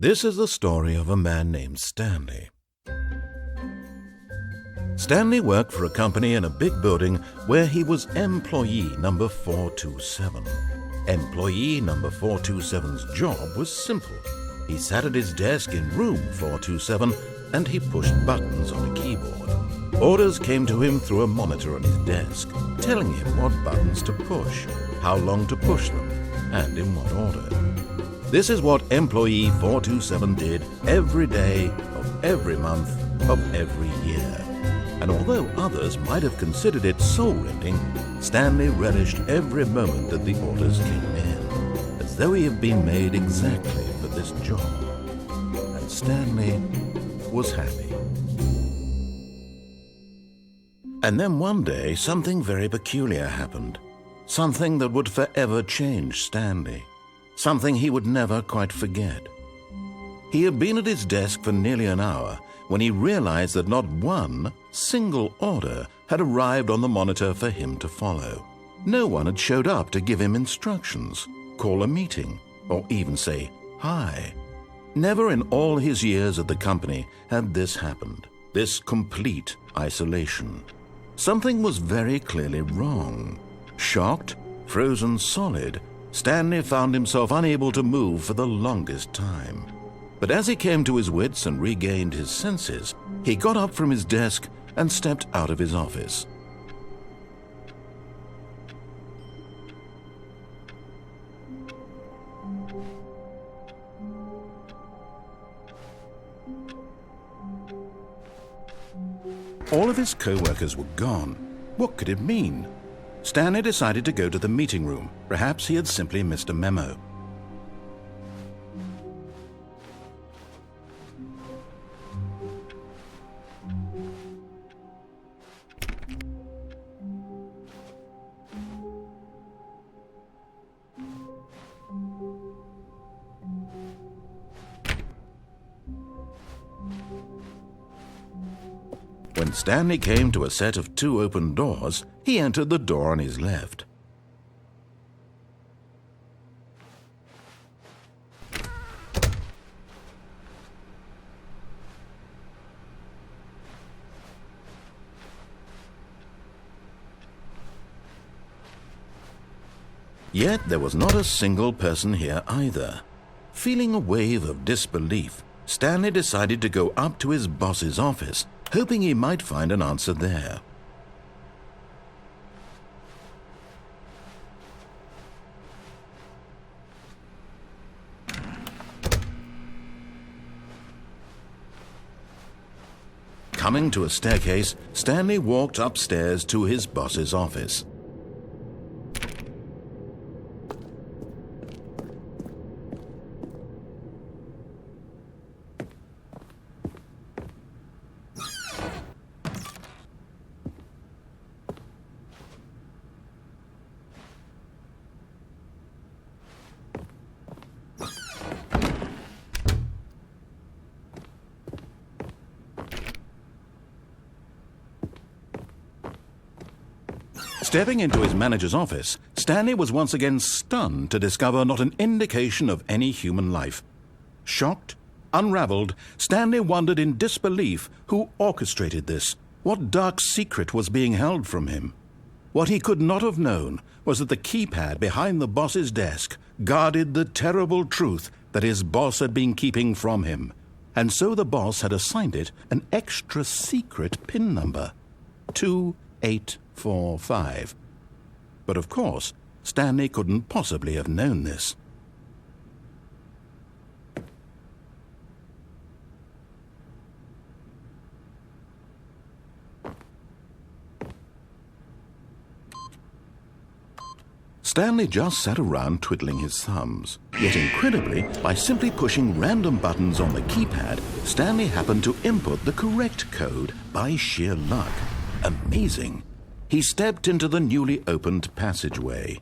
This is the story of a man named Stanley. Stanley worked for a company in a big building where he was employee number 427. Employee number 427's job was simple. He sat at his desk in room 427 and he pushed buttons on a keyboard. Orders came to him through a monitor on his desk, telling him what buttons to push, how long to push them, and in what order. This is what employee 427 did every day of every month of every year. And although others might have considered it soul-rending, Stanley relished every moment that the orders came in, as though he had been made exactly for this job. And Stanley was happy. And then one day, something very peculiar happened. Something that would forever change Stanley. Something he would never quite forget. He had been at his desk for nearly an hour when he realized that not one single order had arrived on the monitor for him to follow. No one had showed up to give him instructions, call a meeting, or even say hi. Never in all his years at the company had this happened, this complete isolation. Something was very clearly wrong. Shocked, frozen solid, Stanley found himself unable to move for the longest time. But as he came to his wits and regained his senses, he got up from his desk and stepped out of his office. All of his co-workers were gone. What could it mean? Stanley decided to go to the meeting room. Perhaps he had simply missed a memo. When Stanley came to a set of 2 open doors, he entered the door on his left. Yet there was not a single person here either. Feeling a wave of disbelief, Stanley decided to go up to his boss's office, hoping he might find an answer there. Coming to a staircase, Stanley walked upstairs to his boss's office. Stepping into his manager's office, Stanley was once again stunned to discover not an indication of any human life. Shocked, unraveled, Stanley wondered in disbelief who orchestrated this, what dark secret was being held from him. What he could not have known was that the keypad behind the boss's desk guarded the terrible truth that his boss had been keeping from him, and so the boss had assigned it an extra secret PIN number, 2845. But of course, Stanley couldn't possibly have known this. Stanley just sat around twiddling his thumbs. Yet incredibly, by simply pushing random buttons on the keypad, Stanley happened to input the correct code by sheer luck. Amazing. He stepped into the newly opened passageway.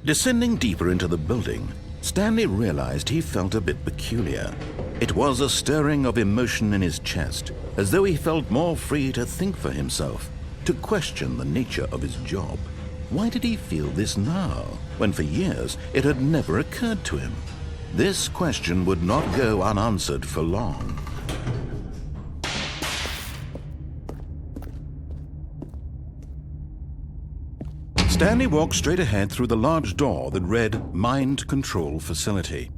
Descending deeper into the building, Stanley realized he felt a bit peculiar. It was a stirring of emotion in his chest, as though he felt more free to think for himself, to question the nature of his job. Why did he feel this now, when for years it had never occurred to him? This question would not go unanswered for long. Stanley walked straight ahead through the large door that read Mind Control Facility.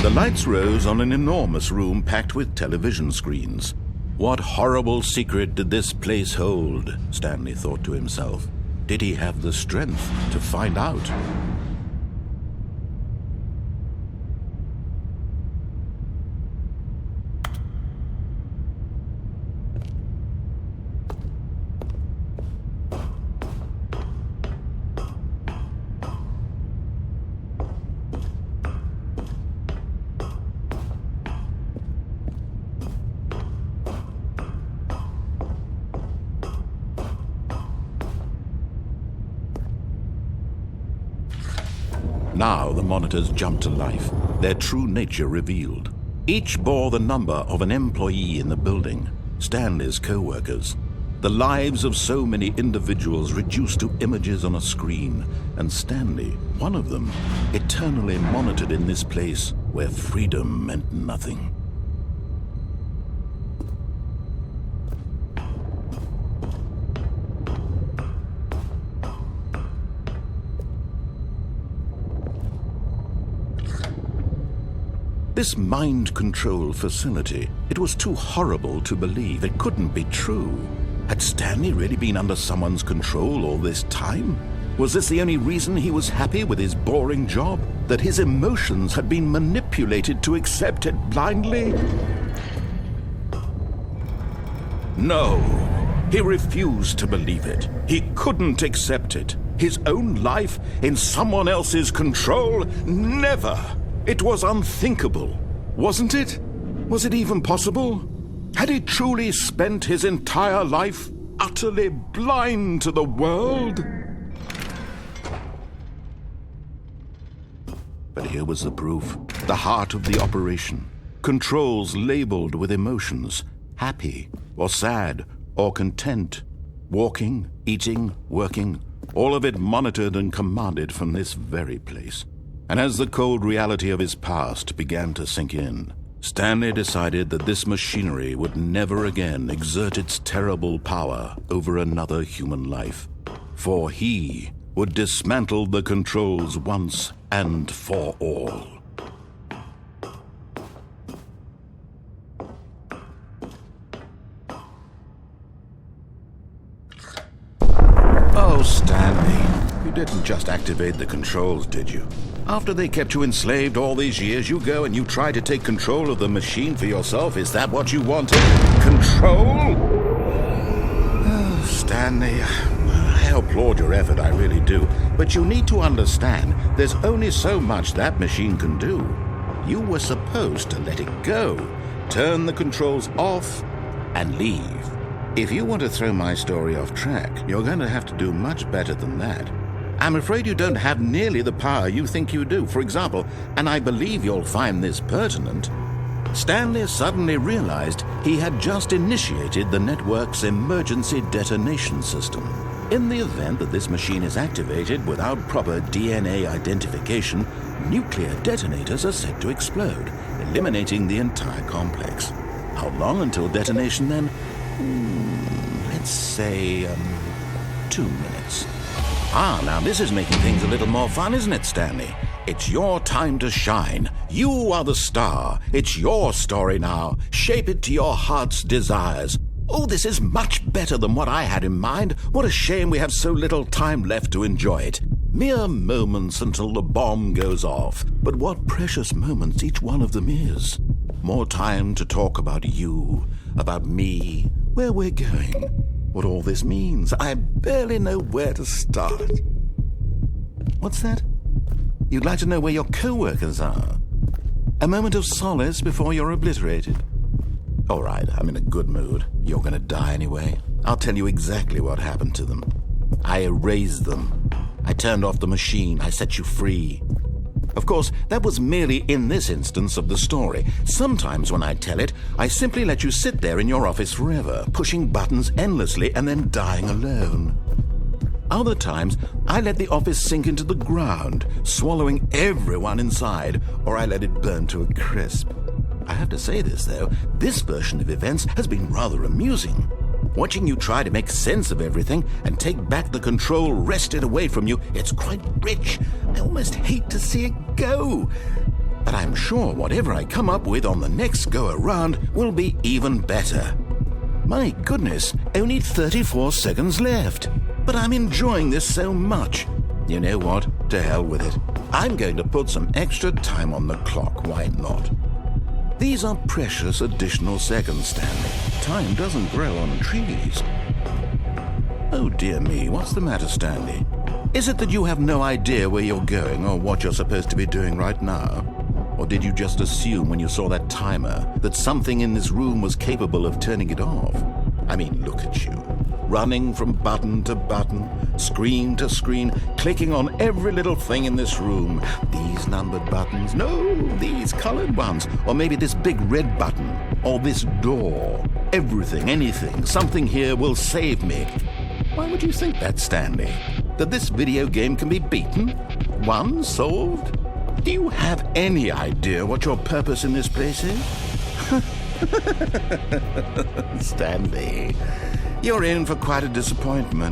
The lights rose on an enormous room packed with television screens. What horrible secret did this place hold? Stanley thought to himself. Did he have the strength to find out? Now the monitors jumped to life, their true nature revealed. Each bore the number of an employee in the building, Stanley's co-workers. The lives of so many individuals reduced to images on a screen, and Stanley, one of them, eternally monitored in this place where freedom meant nothing. This mind control facility, it was too horrible to believe. It couldn't be true. Had Stanley really been under someone's control all this time? Was this the only reason he was happy with his boring job? That his emotions had been manipulated to accept it blindly? No, he refused to believe it. He couldn't accept it. His own life in someone else's control? Never! It was unthinkable, wasn't it? Was it even possible? Had he truly spent his entire life utterly blind to the world? But here was the proof, the heart of the operation. Controls labeled with emotions, happy or sad or content, walking, eating, working, all of it monitored and commanded from this very place. And as the cold reality of his past began to sink in, Stanley decided that this machinery would never again exert its terrible power over another human life, for he would dismantle the controls once and for all. Oh, Stanley, you didn't just activate the controls, did you? After they kept you enslaved all these years, you go and you try to take control of the machine for yourself. Is that what you wanted? Control? Oh, Stanley, I applaud your effort, I really do. But you need to understand, there's only so much that machine can do. You were supposed to let it go, turn the controls off, and leave. If you want to throw my story off track, you're going to have to do much better than that. I'm afraid you don't have nearly the power you think you do. For example, and I believe you'll find this pertinent, Stanley suddenly realized he had just initiated the network's emergency detonation system. In the event that this machine is activated without proper DNA identification, nuclear detonators are set to explode, eliminating the entire complex. How long until detonation then? Let's say 2 minutes. Now this is making things a little more fun, isn't it, Stanley? It's your time to shine. You are the star. It's your story now. Shape it to your heart's desires. Oh, this is much better than what I had in mind. What a shame we have so little time left to enjoy it. Mere moments until the bomb goes off. But what precious moments each one of them is. More time to talk about you, about me, where we're going, what all this means. I barely know where to start. What's that? You'd like to know where your co-workers are. A moment of solace before you're obliterated. All right, I'm in a good mood. You're going to die anyway. I'll tell you exactly what happened to them. I erased them. I turned off the machine. I set you free. Of course, that was merely in this instance of the story. Sometimes when I tell it, I simply let you sit there in your office forever, pushing buttons endlessly and then dying alone. Other times, I let the office sink into the ground, swallowing everyone inside, or I let it burn to a crisp. I have to say this, though, this version of events has been rather amusing. Watching you try to make sense of everything and take back the control wrested away from you, it's quite rich. I almost hate to see it go. But I'm sure whatever I come up with on the next go-around will be even better. My goodness, only 34 seconds left. But I'm enjoying this so much. You know what? To hell with it. I'm going to put some extra time on the clock, why not? These are precious additional seconds, Stanley. Time doesn't grow on trees. Oh dear me, what's the matter, Stanley? Is it that you have no idea where you're going or what you're supposed to be doing right now? Or did you just assume when you saw that timer that something in this room was capable of turning it off? I mean, look at you. Running from button to button, screen to screen, clicking on every little thing in this room. These numbered buttons, no, these colored ones, or maybe this big red button, or this door. Everything, anything, something here will save me. Why would you think that, Stanley? That this video game can be beaten? Won? Solved? Do you have any idea what your purpose in this place is? Stanley, you're in for quite a disappointment.